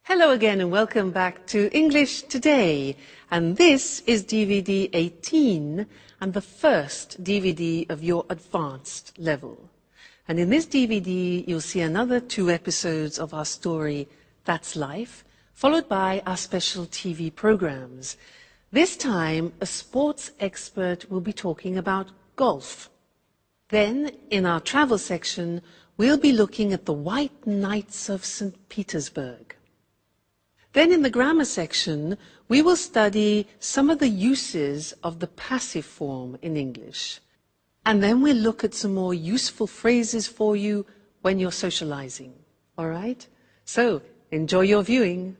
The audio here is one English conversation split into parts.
Hello again and welcome back to English Today. And this is DVD 18 and the first DVD of your advanced level. And in this DVD, you'll see another 2 episodes of our story, That's Life, followed by our special TV programs. This time, a sports expert will be talking about golf. Then, in our travel section, we'll be looking at the White Knights of St. Petersburg. Then in the grammar section, we will study some of the uses of the passive form in English. And then we'll look at some more useful phrases for you when you're socializing. All right? So, enjoy your viewing.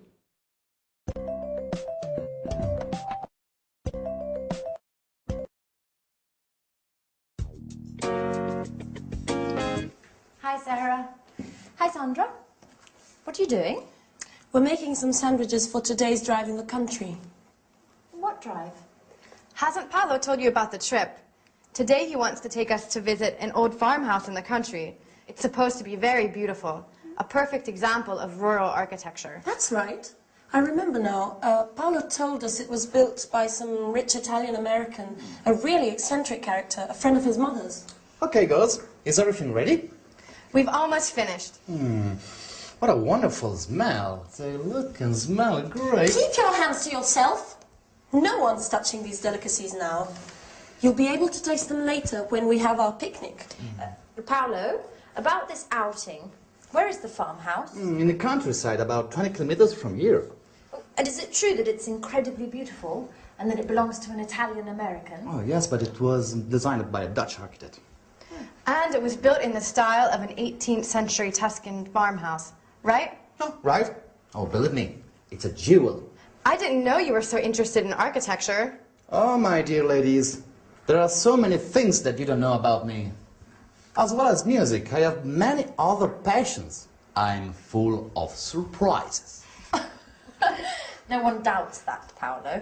Hi, Sarah. Hi, Sandra. What are you doing? We're making some sandwiches for today's drive in the country. What drive? Hasn't Paolo told you about the trip? Today he wants to take us to visit an old farmhouse in the country. It's supposed to be very beautiful, a perfect example of rural architecture. That's right. I remember now. Paolo told us it was built by some rich Italian-American, a really eccentric character, a friend of his mother's. Okay, girls. Is everything ready? We've almost finished. What a wonderful smell. They look and smell great. Keep your hands to yourself. No one's touching these delicacies now. You'll be able to taste them later when we have our picnic. Paolo, about this outing, where is the farmhouse? In the countryside, about 20 kilometers from here. And is it true that it's incredibly beautiful and that it belongs to an Italian-American? Oh, yes, but it was designed by a Dutch architect. And it was built in the style of an 18th century Tuscan farmhouse, right? Oh, right? Oh, believe me, it's a jewel. I didn't know you were so interested in architecture. Oh, my dear ladies, there are so many things that you don't know about me. As well as music, I have many other passions. I'm full of surprises. No one doubts that, Paolo.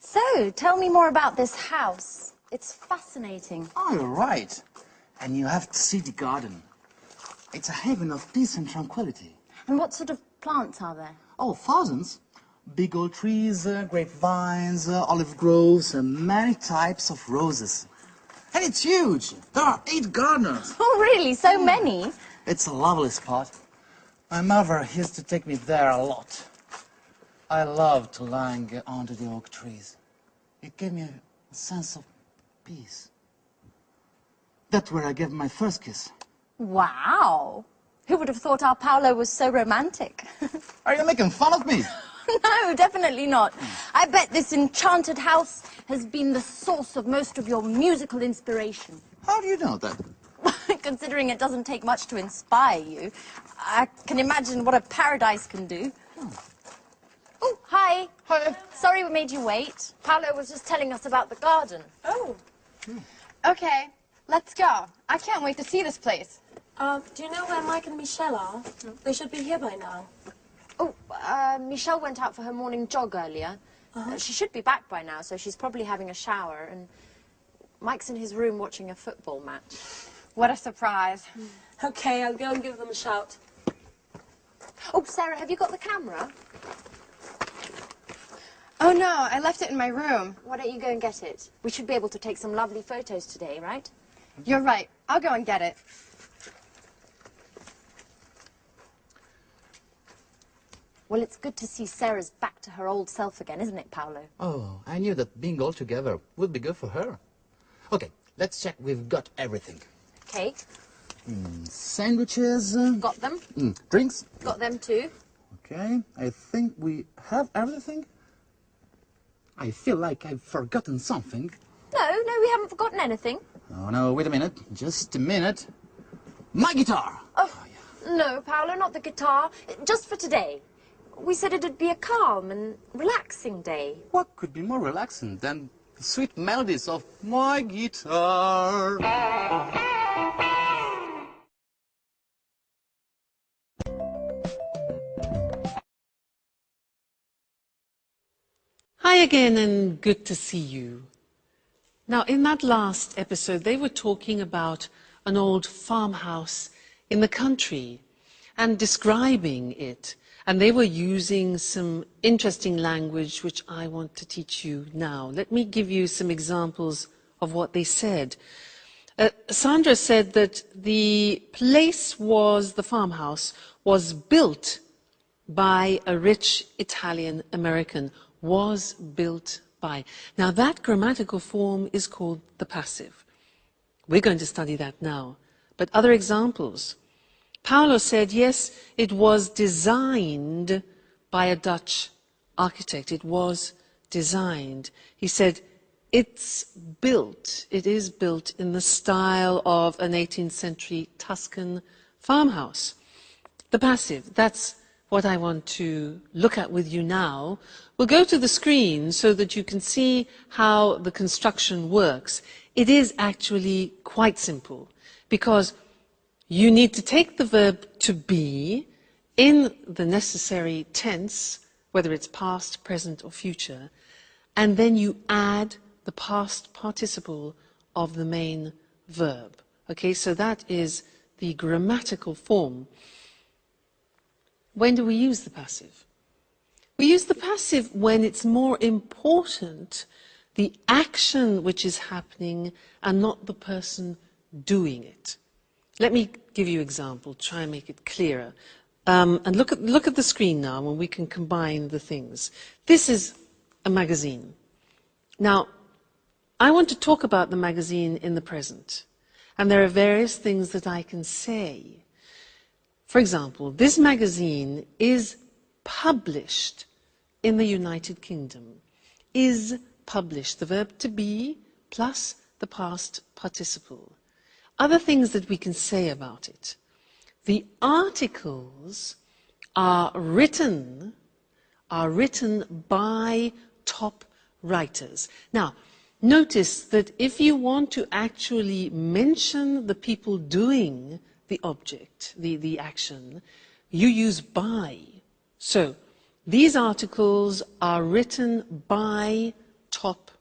So, tell me more about this house. It's fascinating. Oh, you're right. And you have to see the garden. It's a haven of peace and tranquility. And what sort of plants are there? Oh, thousands. Big old trees, grapevines, olive groves, and many types of roses. And it's huge. There are 8 gardeners. Oh, really? So many? It's a lovely spot. My mother used to take me there a lot. I loved to lie under the oak trees. It gave me a sense of peace. That's where I gave my first kiss. Wow. Who would have thought our Paolo was so romantic? Are you making fun of me? No, definitely not. I bet this enchanted house has been the source of most of your musical inspiration. How do you know that? Considering it doesn't take much to inspire you, I can imagine what a paradise can do. Oh, hi. Hi. Sorry we made you wait. Paolo was just telling us about the garden. Oh, Okay, let's go. I can't wait to see this place. do you know where Mike and Michelle are? They should be here by now. Oh, Michelle went out for her morning jog earlier. She should be back by now, so she's probably having a shower. And Mike's in his room watching a football match. What a surprise. Okay, I'll go and give them a shout. Oh, Sarah, have you got the camera? Oh no, I left it in my room. Why don't you go and get it? We should be able to take some lovely photos today, right? You're right. I'll go and get it. Well, it's good to see Sarah's back to her old self again, isn't it, Paolo? Oh, I knew that being all together would be good for her. Okay, let's check we've got everything. Okay, Sandwiches. got them. Drinks. Got them too. Okay, I think we have everything. I feel like I've forgotten something. No, we haven't forgotten anything. Oh, no, wait a minute. Just a minute. My guitar! No, Paolo, not the guitar. Just for today. We said it'd be a calm and relaxing day. What could be more relaxing than the sweet melodies of my guitar? again and good to see you. Now, in that last episode, they were talking about an old farmhouse in the country and describing it. And they were using some interesting language which I want to teach you now. Let me give you some examples of what they said. Sandra said that the farmhouse was built by a rich Italian American. Was built by. Now that grammatical form is called the passive. We're going to study that now. But other examples. Paolo said, yes, it was designed by a Dutch architect. It was designed. He said, it is built in the style of an 18th century Tuscan farmhouse. The passive, that's what I want to look at with you now. We'll go to the screen so that you can see how the construction works. It is actually quite simple because you need to take the verb to be in the necessary tense, whether it's past, present or future, and then you add the past participle of the main verb. Okay, so that is the grammatical form. When do we use the passive? We use the passive when it's more important the action which is happening and not the person doing it. Let me give you an example, try and make it clearer. And look at the screen now and we can combine the things. This is a magazine. Now, I want to talk about the magazine in the present. And there are various things that I can say. For example, this magazine is published in the United Kingdom. Is published, the verb to be plus the past participle. Other things that we can say about it. The articles are written by top writers. Now, notice that if you want to actually mention the people doing the object, the action, you use by. So, these articles are written by top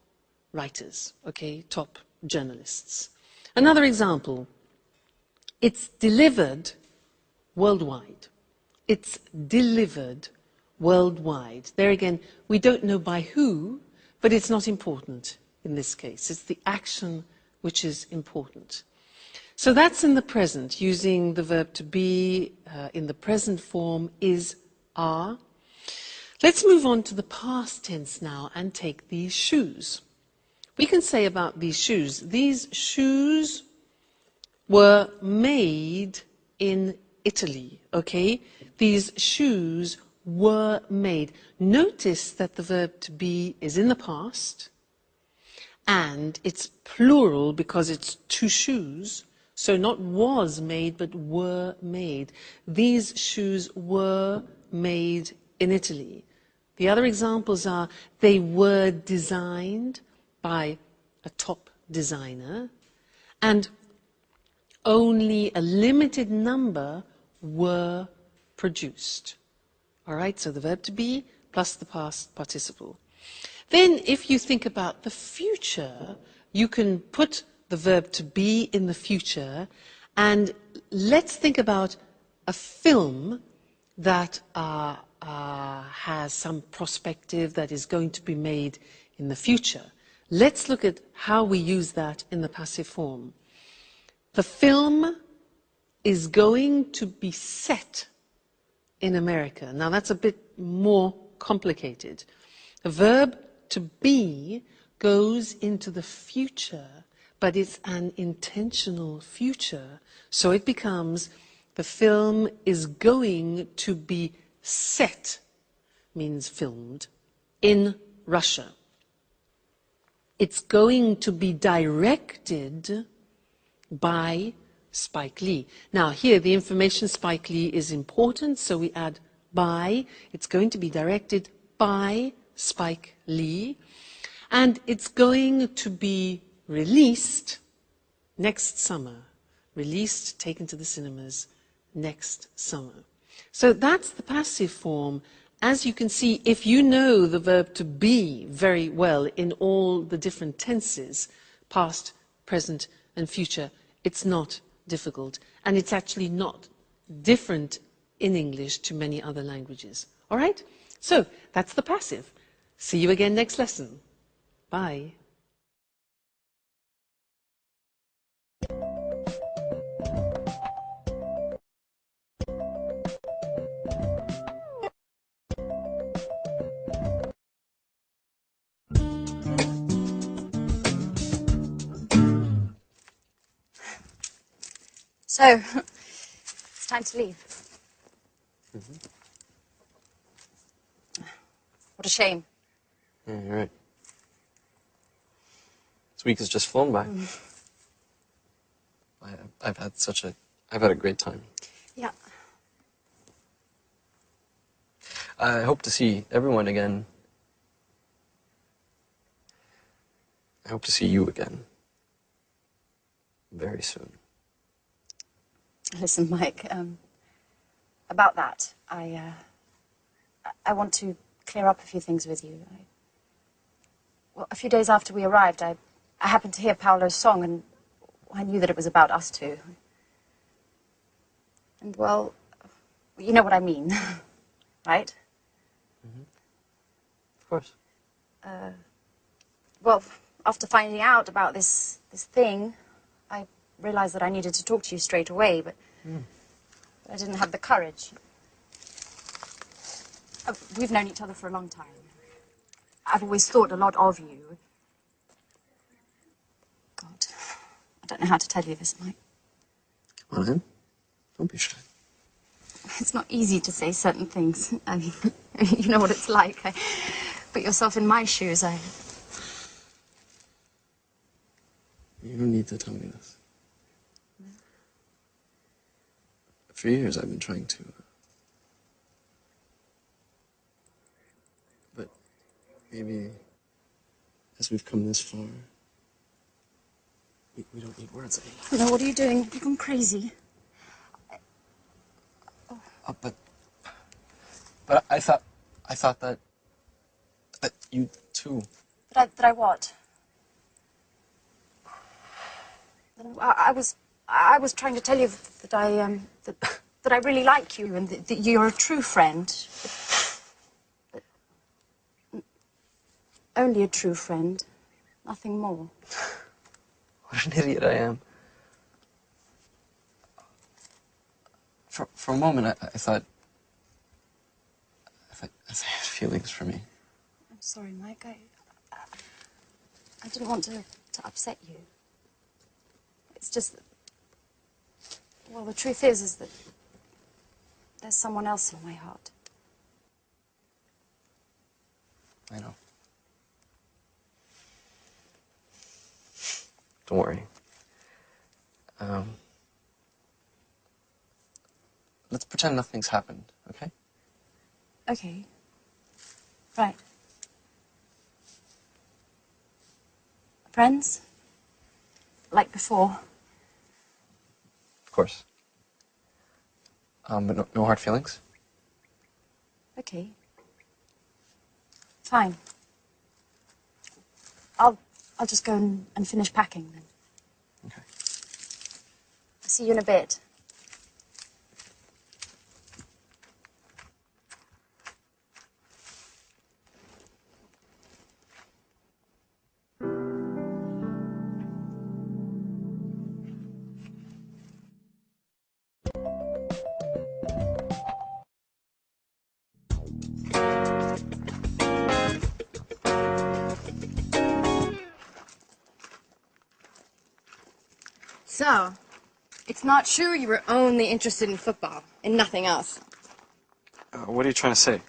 writers, okay, top journalists. Another example, it's delivered worldwide. It's delivered worldwide. There again, we don't know by who, but it's not important in this case. It's the action which is important. So that's in the present, using the verb to be in the present form is, are. Let's move on to the past tense now and take these shoes. We can say about these shoes were made in Italy, okay? These shoes were made. Notice that the verb to be is in the past and it's plural because it's two shoes. So not was made, but were made. These shoes were made in Italy. The other examples are they were designed by a top designer and only a limited number were produced. All right, so the verb to be plus the past participle. Then if you think about the future, you can put the verb to be in the future, and let's think about a film that has some perspective that is going to be made in the future. Let's look at how we use that in the passive form. The film is going to be set in America. Now that's a bit more complicated. The verb to be goes into the future, but it's an intentional future. So it becomes the film is going to be set, means filmed, in Russia. It's going to be directed by Spike Lee. Now here the information Spike Lee is important, so we add by. It's going to be directed by Spike Lee, and it's going to be released next summer. Released, taken to the cinemas next summer. So that's the passive form, as you can see, if you know the verb to be very well in all the different tenses, past, present and future, it's not difficult. And it's actually not different in English to many other languages. All right? So that's the passive. See you again next lesson. Bye. So, it's time to leave. What a shame. Yeah, you're right. This week has just flown by. I've had a great time. Yeah. I hope to see everyone again. I hope to see you again. Very soon. Listen, Mike, about that, I want to clear up a few things with you. Well, a few days after we arrived, I happened to hear Paolo's song, and I knew that it was about us two. And, well, you know what I mean, right? Of course. Well, after finding out about this thing, I realized that I needed to talk to you straight away, but I didn't have the courage. We've known each other for a long time. I've always thought a lot of you. God, I don't know how to tell you this, Mike. Come on in. Don't be shy. It's not easy to say certain things. I mean, you know what it's like. Put yourself in my shoes. You don't need to tell me this. For years, I've been trying to. But maybe as we've come this far, we don't need words anymore. No, what are you doing? You've gone crazy. But I thought that you too. That I what? I was trying to tell you that that I really like you and that you're a true friend. But only a true friend, nothing more. What an idiot I am. For a moment, I thought you had feelings for me. I'm sorry, Mike. I didn't want to upset you. It's just that, well, the truth is that there's someone else in my heart. I know. Don't worry. Let's pretend nothing's happened, okay? Okay. Right. Friends? Like before? Of course. But no hard feelings? Okay. Fine. I'll just go and finish packing then. Okay. I'll see you in a bit. So, it's not true you were only interested in football and nothing else. What are you trying to say?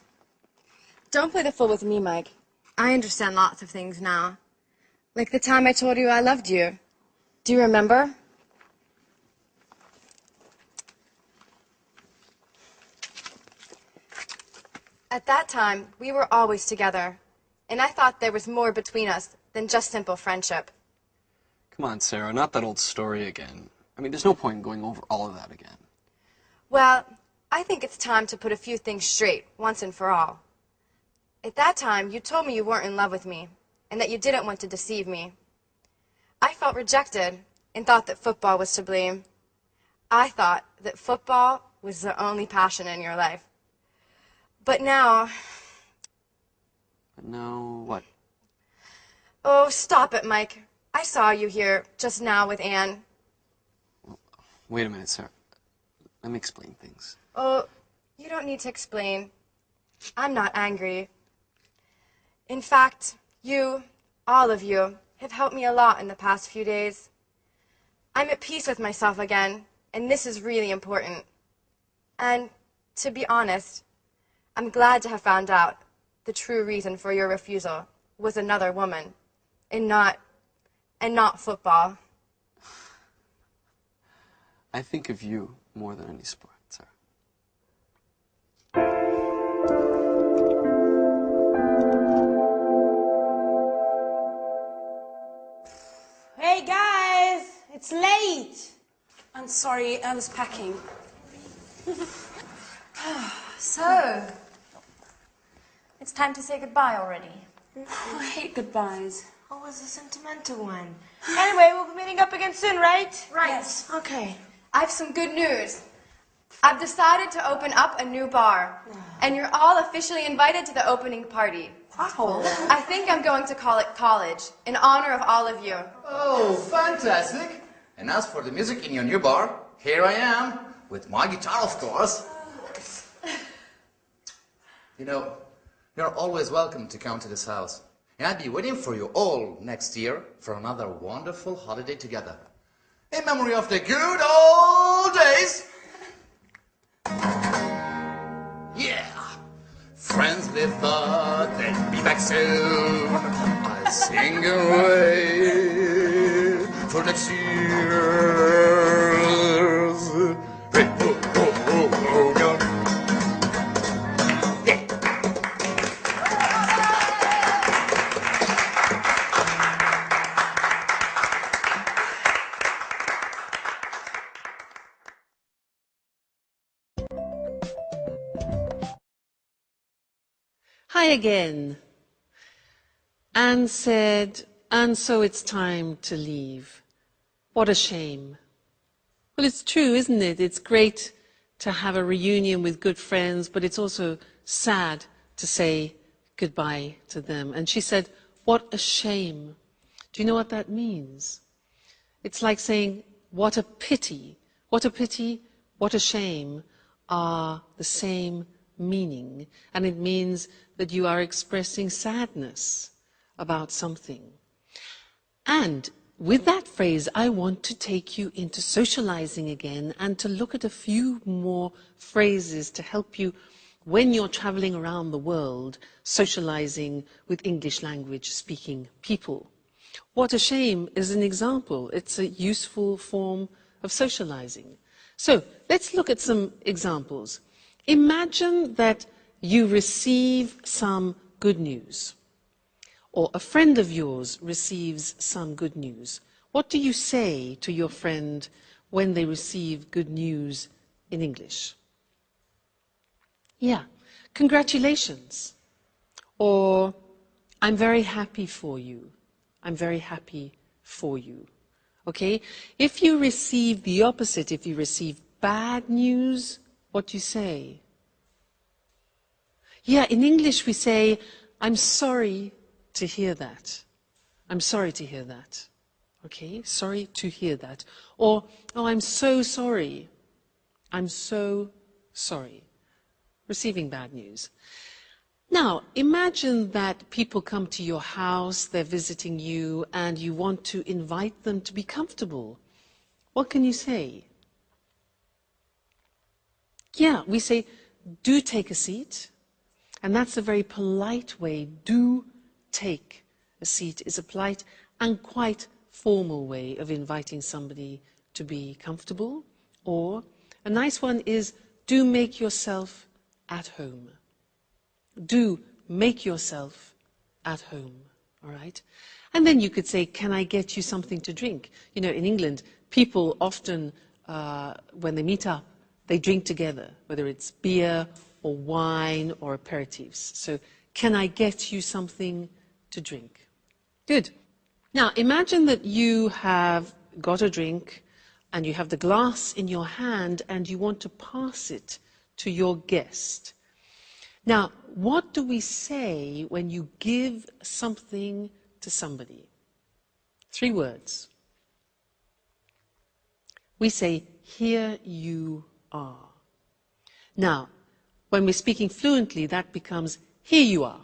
Don't play the fool with me, Mike. I understand lots of things now. Like the time I told you I loved you. Do you remember? At that time, we were always together. And I thought there was more between us than just simple friendship. Come on, Sarah, not that old story again. I mean, there's no point in going over all of that again. Well, I think it's time to put a few things straight, once and for all. At that time, you told me you weren't in love with me, and that you didn't want to deceive me. I felt rejected, and thought that football was to blame. I thought that football was the only passion in your life. But now... But now what? Oh, stop it, Mike. I saw you here just now with Anne. Wait a minute, sir. Let me explain things. Oh, you don't need to explain. I'm not angry. In fact, you, all of you, have helped me a lot in the past few days. I'm at peace with myself again, and this is really important. And, to be honest, I'm glad to have found out the true reason for your refusal was another woman, and not football. I think of you more than any sport, sir. Hey guys, it's late. I'm sorry, I was packing. So, it's time to say goodbye already. Oh, I hate goodbyes. Oh, it's a sentimental one. Anyway, we'll be meeting up again soon, right? Right. Yes. Okay. I have some good news. I've decided to open up a new bar, and you're all officially invited to the opening party. Wow. I think I'm going to call it College, in honor of all of you. Oh, fantastic! And as for the music in your new bar, here I am, with my guitar, of course. You know, you're always welcome to come to this house. And I'll be waiting for you all next year for another wonderful holiday together. In memory of the good old days. Yeah! Friends live but they'll be back soon. I'll sing away for next year's. Hey, ho, ho, ho, ho, go. Yeah. Hi again. Anne said, and so it's time to leave. What a shame. Well, it's true, isn't it? It's great to have a reunion with good friends, but it's also sad to say goodbye to them. And she said, what a shame. Do you know what that means? It's like saying, what a pity. What a pity, what a shame are the same meaning. And it means that you are expressing sadness about something. And with that phrase, I want to take you into socializing again and to look at a few more phrases to help you when you're traveling around the world, socializing with English language speaking people. What a shame is an example. It's a useful form of socializing. So let's look at some examples. Imagine that you receive some good news, or a friend of yours receives some good news. What do you say to your friend when they receive good news in English? Yeah, congratulations. Or, I'm very happy for you. I'm very happy for you. Okay? If you receive the opposite, if you receive bad news, what do you say? Yeah, in English we say, I'm sorry to hear that. I'm sorry to hear that. Okay? Sorry to hear that. Or, oh, I'm so sorry. I'm so sorry. Receiving bad news. Now, imagine that people come to your house, they're visiting you, and you want to invite them to be comfortable. What can you say? Yeah, we say, do take a seat. And that's a very polite way. Do take a seat is a polite and quite formal way of inviting somebody to be comfortable. Or a nice one is, do make yourself at home. Do make yourself at home, all right? And then you could say, can I get you something to drink? You know, in England, people often, when they meet up, They drink together, whether it's beer or wine or aperitifs. So, can I get you something to drink? Good. Now, imagine that you have got a drink and you have the glass in your hand and you want to pass it to your guest. Now, what do we say when you give something to somebody? 3 words. We say, here you are. Now, when we're speaking fluently, that becomes, here you are,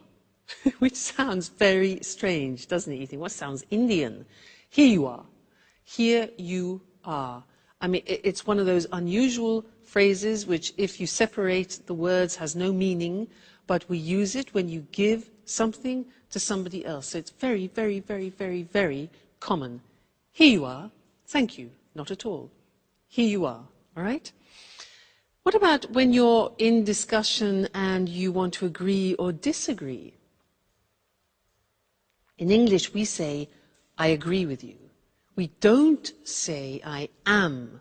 which sounds very strange, doesn't it? You think, what sounds Indian? Here you are. Here you are. I mean, it's one of those unusual phrases which, if you separate the words, has no meaning, but we use it when you give something to somebody else. So it's very, very, very, very, very common. Here you are. Thank you. Not at all. Here you are. All right? What about when you're in discussion and you want to agree or disagree? In English, we say, I agree with you. We don't say, I am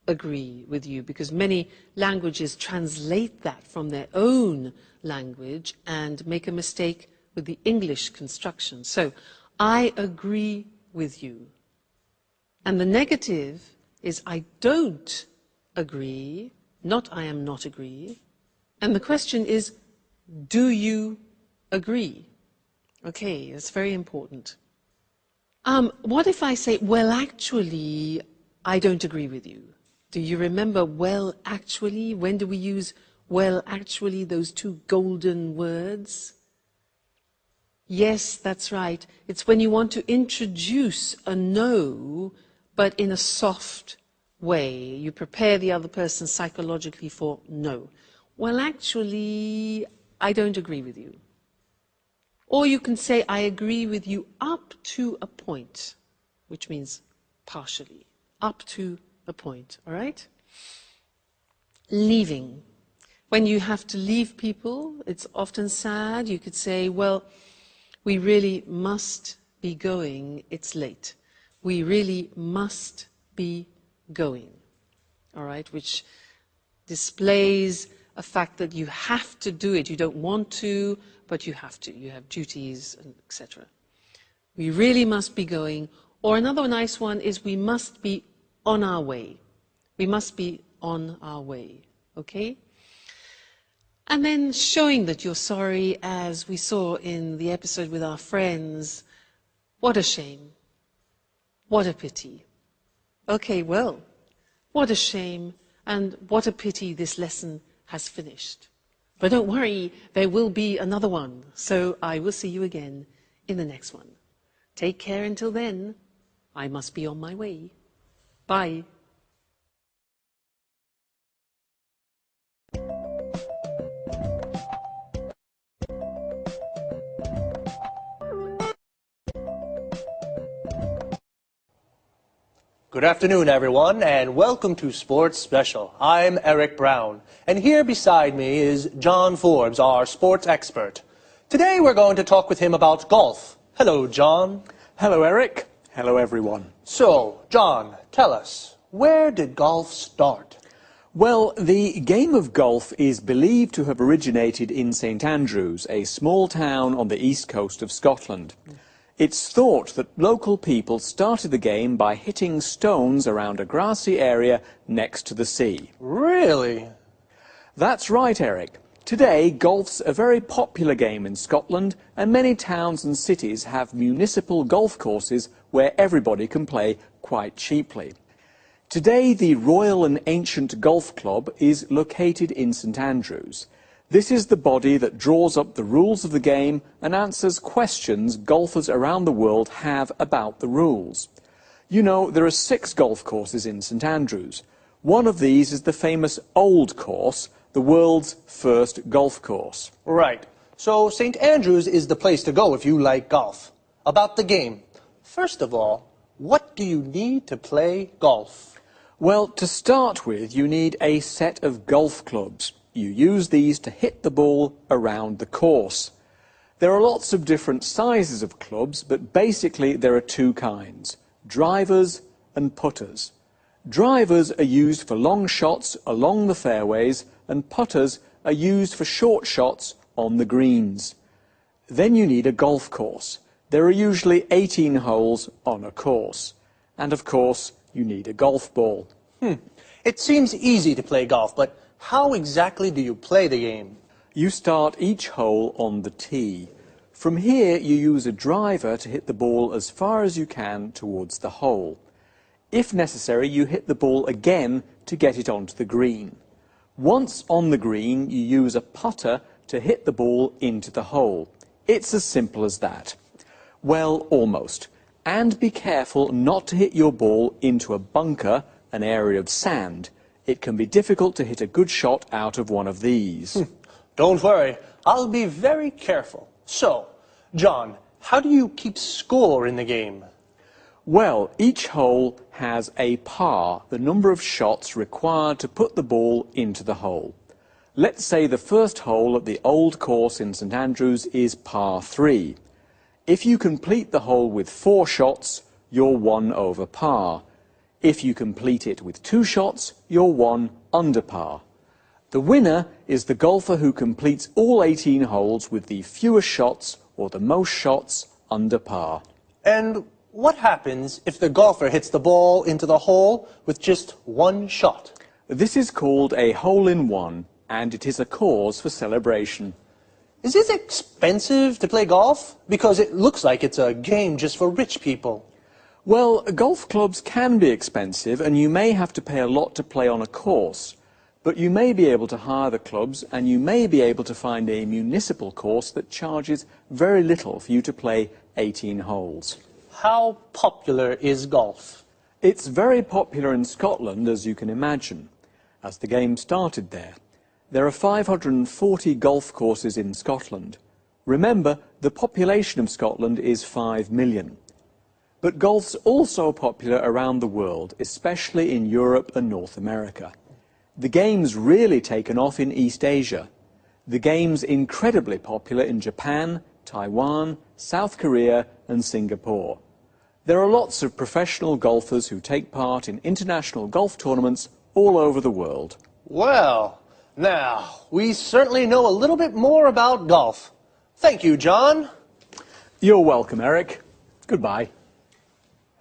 agree with you, because many languages translate that from their own language and make a mistake with the English construction. So, I agree with you. And the negative is, I don't agree, not I am not agree. And the question is, do you agree? Okay, that's very important. What if I say, well, actually, I don't agree with you? Do you remember, well, actually? When do we use, well, actually, those 2 golden words? Yes, that's right. It's when you want to introduce a no, but in a soft way. You prepare the other person psychologically for no. Well, actually, I don't agree with you. Or you can say, I agree with you up to a point, which means partially, up to a point, all right? Leaving. When you have to leave people, it's often sad. You could say, well, we really must be going, it's late. We really must be going, all right? Which displays a fact that you have to do it. You don't want to, but you have to. You have duties, etc. We really must be going. Or another nice one is, we must be on our way. We must be on our way, okay? And then showing that you're sorry, as we saw in the episode with our friends. What a shame. What a pity. Okay, well, what a shame, and what a pity this lesson has finished. But don't worry, there will be another one, so I will see you again in the next one. Take care until then. I must be on my way. Bye. Good afternoon, everyone, and welcome to Sports Special. I'm Eric Brown, and here beside me is John Forbes, our sports expert. Today we're going to talk with him about golf. Hello, John. Hello, Eric. Hello, everyone. So, John, tell us, where did golf start? Well, the game of golf is believed to have originated in St Andrews, a small town on the east coast of Scotland. It's thought that local people started the game by hitting stones around a grassy area next to the sea. Really? That's right, Eric. Today, golf's a very popular game in Scotland, and many towns and cities have municipal golf courses where everybody can play quite cheaply. Today, the Royal and Ancient Golf Club is located in St Andrews. This is the body that draws up the rules of the game and answers questions golfers around the world have about the rules. You know, there are 6 golf courses in St Andrews. One of these is the famous Old Course, the world's first golf course. Right. So St Andrews is the place to go if you like golf. About the game. First of all, what do you need to play golf? Well, to start with, you need a set of golf clubs. You use these to hit the ball around the course. There are lots of different sizes of clubs, but basically there are 2 kinds, drivers and putters. Drivers are used for long shots along the fairways and putters are used for short shots on the greens. Then you need a golf course. There are usually 18 holes on a course. And of course, you need a golf ball. It seems easy to play golf, but how exactly do you play the game? You start each hole on the tee. From here, you use a driver to hit the ball as far as you can towards the hole. If necessary, you hit the ball again to get it onto the green. Once on the green, you use a putter to hit the ball into the hole. It's as simple as that. Well, almost. And be careful not to hit your ball into a bunker, an area of sand. It can be difficult to hit a good shot out of one of these. Don't worry, I'll be very careful. So, John, how do you keep score in the game? Well, each hole has a par, the number of shots required to put the ball into the hole. Let's say the first hole at the old course in St Andrews is par 3. If you complete the hole with 4 shots, you're 1 over par. If you complete it with 2 shots, you're 1 under par. The winner is the golfer who completes all 18 holes with the fewest shots or the most shots under par. And what happens if the golfer hits the ball into the hole with just 1 shot? This is called a hole-in-one, and it is a cause for celebration. Is it expensive to play golf? Because it looks like it's a game just for rich people. Well, golf clubs can be expensive, and you may have to pay a lot to play on a course. But you may be able to hire the clubs, and you may be able to find a municipal course that charges very little for you to play 18 holes. How popular is golf? It's very popular in Scotland, as you can imagine, as the game started there. There are 540 golf courses in Scotland. Remember, the population of Scotland is 5 million. But golf's also popular around the world, especially in Europe and North America. The game's really taken off in East Asia. The game's incredibly popular in Japan, Taiwan, South Korea and Singapore. There are lots of professional golfers who take part in international golf tournaments all over the world. Well, now, we certainly know a little bit more about golf. Thank you, John. You're welcome, Eric. Goodbye.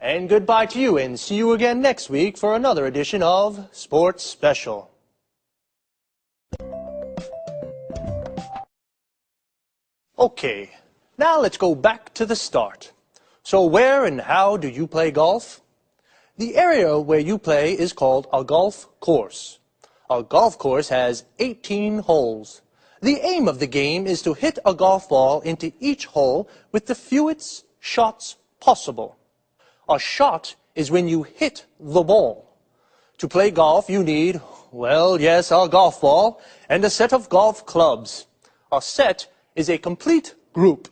And goodbye to you, and see you again next week for another edition of Sports Special. Okay, now let's go back to the start. So where and how do you play golf? The area where you play is called a golf course. A golf course has 18 holes. The aim of the game is to hit a golf ball into each hole with the fewest shots possible. A shot is when you hit the ball. To play golf, you need, well, yes, a golf ball and a set of golf clubs. A set is a complete group.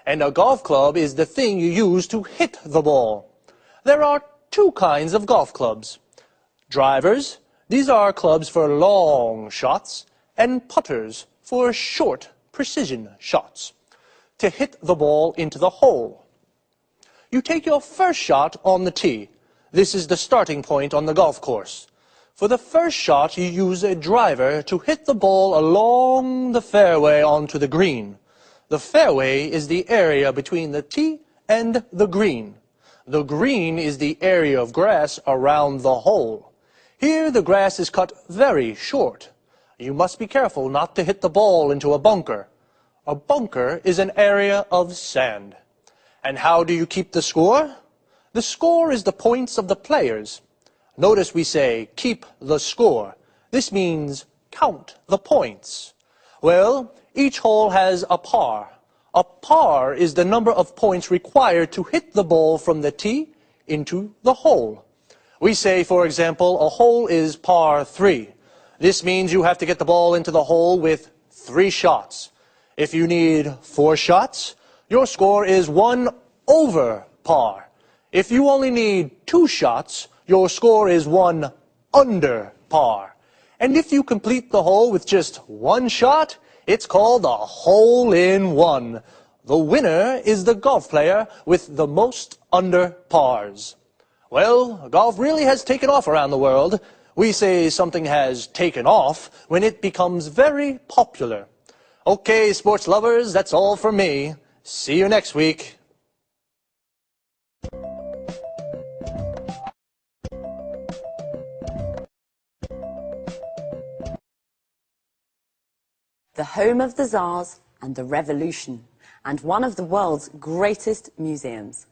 And a golf club is the thing you use to hit the ball. There are 2 kinds of golf clubs. Drivers, these are clubs for long shots, and putters for short precision shots, to hit the ball into the hole. You take your first shot on the tee. This is the starting point on the golf course. For the first shot, you use a driver to hit the ball along the fairway onto the green. The fairway is the area between the tee and the green. The green is the area of grass around the hole. Here the grass is cut very short. You must be careful not to hit the ball into a bunker. A bunker is an area of sand. And how do you keep the score? The score is the points of the players. Notice we say, keep the score. This means count the points. Well, each hole has a par. A par is the number of points required to hit the ball from the tee into the hole. We say, for example, a hole is par 3. This means you have to get the ball into the hole with 3 shots. If you need 4 shots, your score is 1 over par. If you only need 2 shots, your score is 1 under par. And if you complete the hole with just 1 shot, it's called a hole-in-one. The winner is the golf player with the most under pars. Well, golf really has taken off around the world. We say something has taken off when it becomes very popular. Okay, sports lovers, that's all from me. See you next week. The home of the Tsars and the Revolution, and one of the world's greatest museums.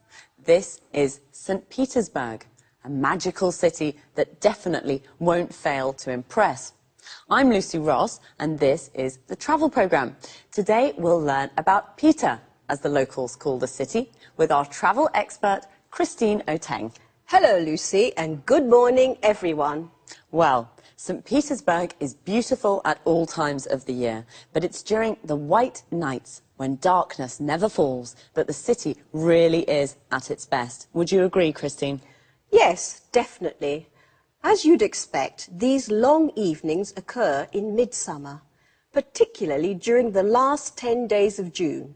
This is St. Petersburg, a magical city that definitely won't fail to impress. I'm Lucy Ross, and this is the travel programme. Today we'll learn about Peter, as the locals call the city, with our travel expert, Christine Oteng. Hello, Lucy, and good morning, everyone. Well, St. Petersburg is beautiful at all times of the year, but it's during the white nights, when darkness never falls, that the city really is at its best. Would you agree, Christine? Yes, definitely. As you'd expect, these long evenings occur in midsummer, particularly during the last 10 days of June.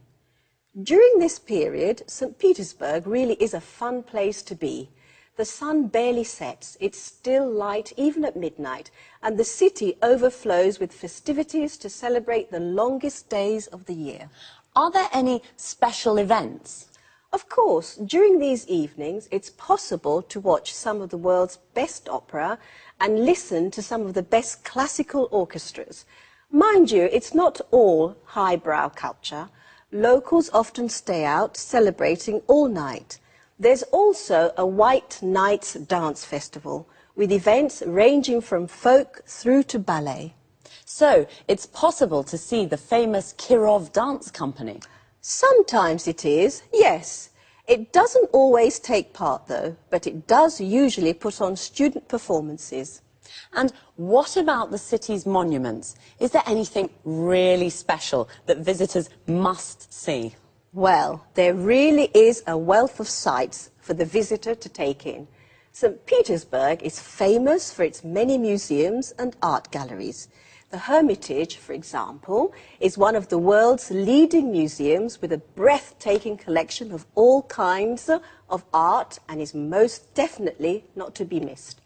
During this period, St. Petersburg really is a fun place to be. The sun barely sets, it's still light even at midnight, and the city overflows with festivities to celebrate the longest days of the year. Are there any special events? Of course, during these evenings, it's possible to watch some of the world's best opera and listen to some of the best classical orchestras. Mind you, it's not all highbrow culture. Locals often stay out celebrating all night. There's also a White Nights Dance Festival, with events ranging from folk through to ballet. So, it's possible to see the famous Kirov Dance Company? Sometimes it is, yes. It doesn't always take part, though, but it does usually put on student performances. And what about the city's monuments? Is there anything really special that visitors must see? Well, there really is a wealth of sights for the visitor to take in. St. Petersburg is famous for its many museums and art galleries. The Hermitage, for example, is one of the world's leading museums with a breathtaking collection of all kinds of art and is most definitely not to be missed.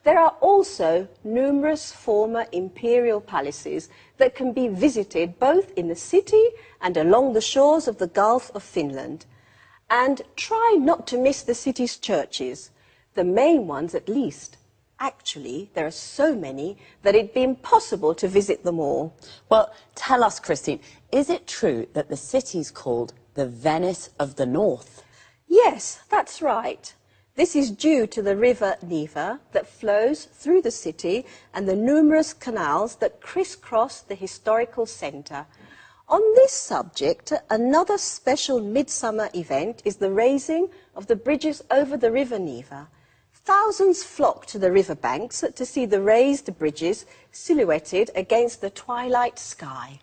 There are also numerous former imperial palaces that can be visited both in the city and along the shores of the Gulf of Finland. And try not to miss the city's churches, the main ones at least. Actually, there are so many that it'd be impossible to visit them all. Well, tell us, Christine, is it true that the city's called the Venice of the North? Yes, that's right. This is due to the river Neva that flows through the city and the numerous canals that crisscross the historical centre. On this subject, another special midsummer event is the raising of the bridges over the river Neva. Thousands flock to the riverbanks to see the raised bridges silhouetted against the twilight sky.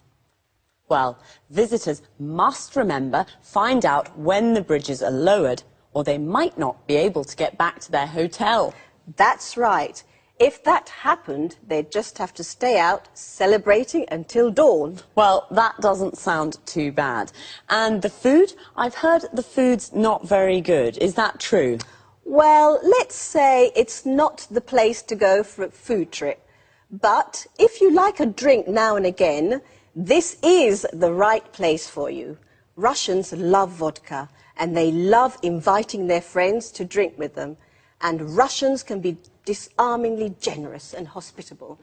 Well, visitors must find out when the bridges are lowered, or they might not be able to get back to their hotel. That's right. If that happened, they'd just have to stay out celebrating until dawn. Well, that doesn't sound too bad. And the food? I've heard the food's not very good. Is that true? Well, let's say it's not the place to go for a food trip. But if you like a drink now and again, this is the right place for you. Russians love vodka, and they love inviting their friends to drink with them. And Russians can be disarmingly generous and hospitable.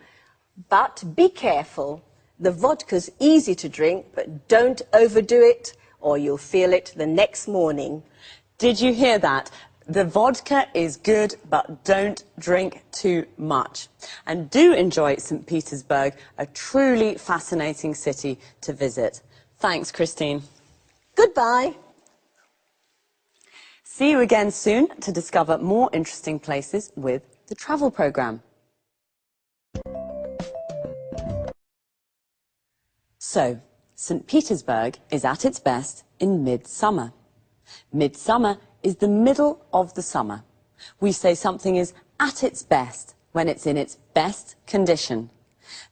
But be careful. The vodka's easy to drink, but don't overdo it, or you'll feel it the next morning. Did you hear that? The vodka is good, but don't drink too much. And do enjoy St. Petersburg, a truly fascinating city to visit. Thanks, Christine. Goodbye. See you again soon to discover more interesting places with the travel programme. So, St. Petersburg is at its best in midsummer. Midsummer is the middle of the summer. We say something is at its best when it's in its best condition.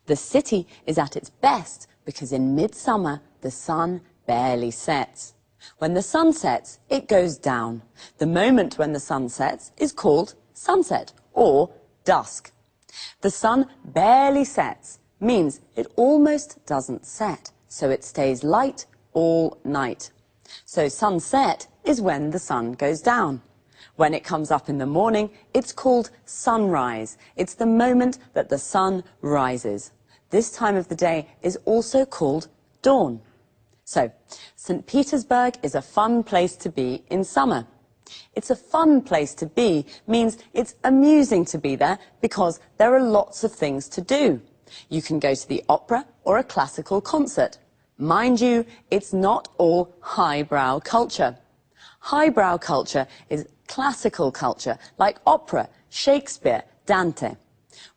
The city is at its best because in midsummer the sun barely sets. When the sun sets, it goes down. The moment when the sun sets is called sunset or dusk. The sun barely sets means it almost doesn't set, so it stays light all night. So sunset is when the sun goes down. When it comes up in the morning, it's called sunrise. It's the moment that the sun rises. This time of the day is also called dawn. So, St. Petersburg is a fun place to be in summer. It's a fun place to be means it's amusing to be there because there are lots of things to do. You can go to the opera or a classical concert. Mind you, it's not all highbrow culture. Highbrow culture is classical culture, like opera, Shakespeare, Dante.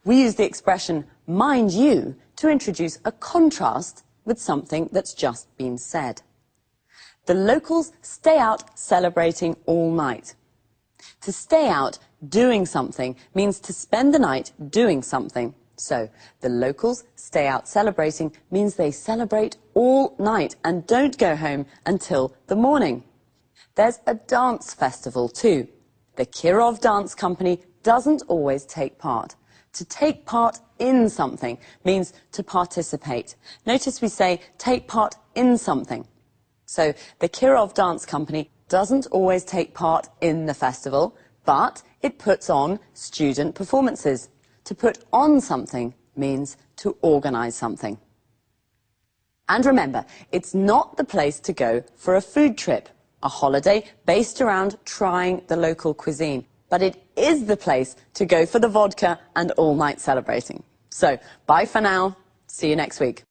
We use the expression mind you to introduce a contrast with something that's just been said. The locals stay out celebrating all night. To stay out doing something means to spend the night doing something. So, the locals stay out celebrating means they celebrate all night and don't go home until the morning. There's a dance festival too. The Kirov Dance Company doesn't always take part. To take part in something means to participate. Notice we say take part in something. So the Kirov Dance Company doesn't always take part in the festival, but it puts on student performances. To put on something means to organize something. And remember, it's not the place to go for a food trip, a holiday based around trying the local cuisine. But it is the place to go for the vodka and all-night celebrating. So, bye for now. See you next week.